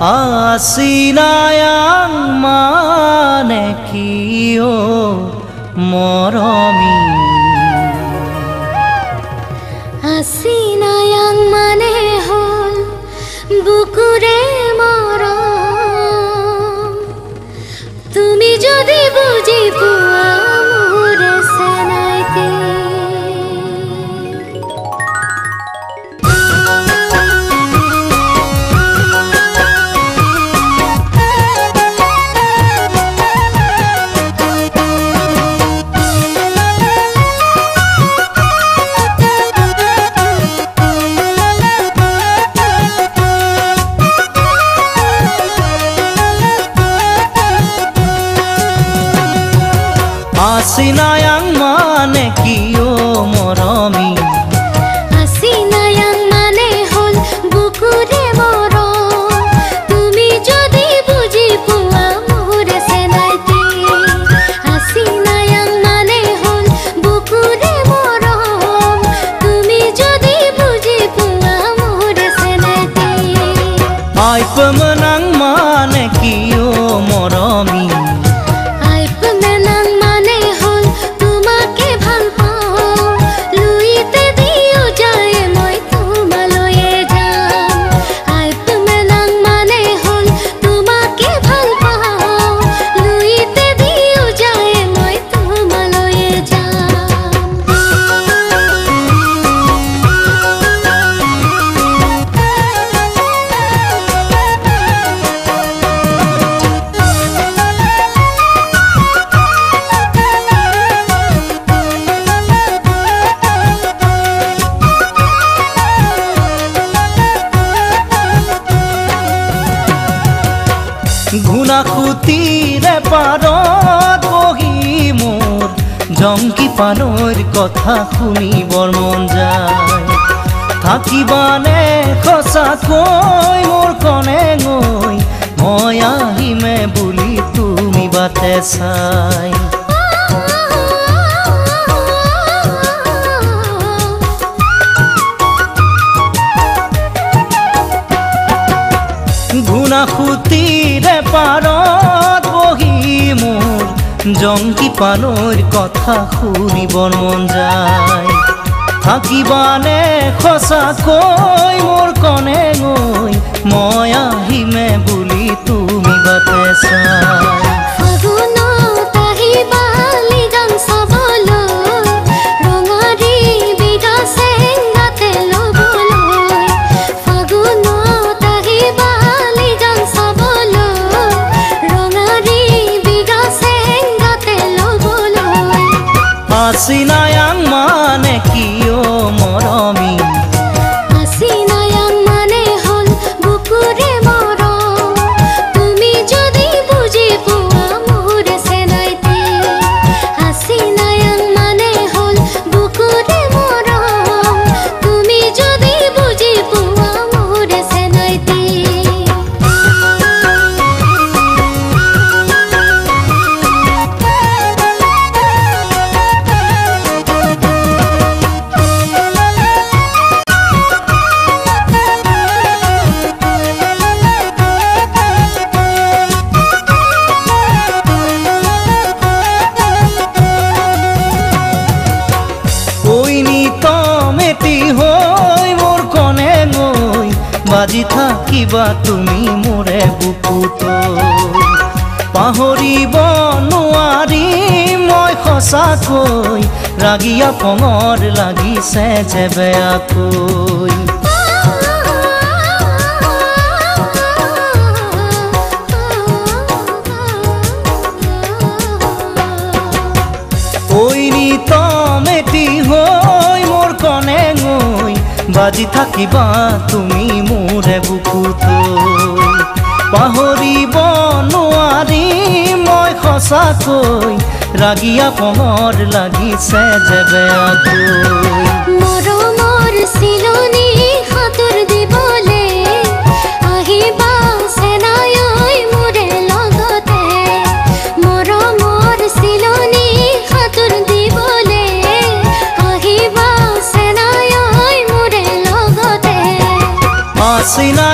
Asinayang manekiyo moromi Asinayang mane hol bukure morom Tumi jodi buji puwa mure senaite Asinayang manekiyo moromi Asinayang mane hol bukure morom Tumi jodi buji puwa mure senaite Asinayang mane hol bukure morom Tumi jodi buji puwa mure senaite Ay pemenang manekiyo moromi Guna khutire parot bohi mor জংকি পানৰ কথা শুনিবৰ মন যায় থাকিবানে সঁচাকৈ মোৰ কনে গৈ মই আহিমে বুলি তুমি বাটে চাই গুণাসুতিৰে পাৰত বহি মোৰ জংকি পানৰ কথা শুনিবৰ মন যায় থাকিবানে সঁচাকৈ মোৰ কনে গৈ মই আহিমে বুলি তুমি বাটে চাই Asinayang mane kiyo moromi Asinayang mane hol bukure morom Tumi jodi buji puwa mure senaite Asinayang mane hol bukure morom Tumi jodi buji puwa mure senaite বাজি থাকিবা তুমি মোৰে বুকুত পাহৰিব নোৱাৰি মই সঁচাকৈ ৰাগিয়া পঙৰ লাগিছে যে বেয়াকৈ ঐনি তমেটি হৈ মোৰ কনে গৈ বাজি থাকিবা তুমি মোৰে বুকুত পাহৰিব নোৱাৰি মই সঁচাকৈ ৰাগিয়া পঙৰ লাগিছে যে বেয়াকৈ মৰমৰ চিলনি হাতৰ দিবলে আহিবা সেনাই মোৰে লগতে মৰমৰ চিলনি হাতৰ দিবলে আহিবা সেনাই মোৰে লগতে Asina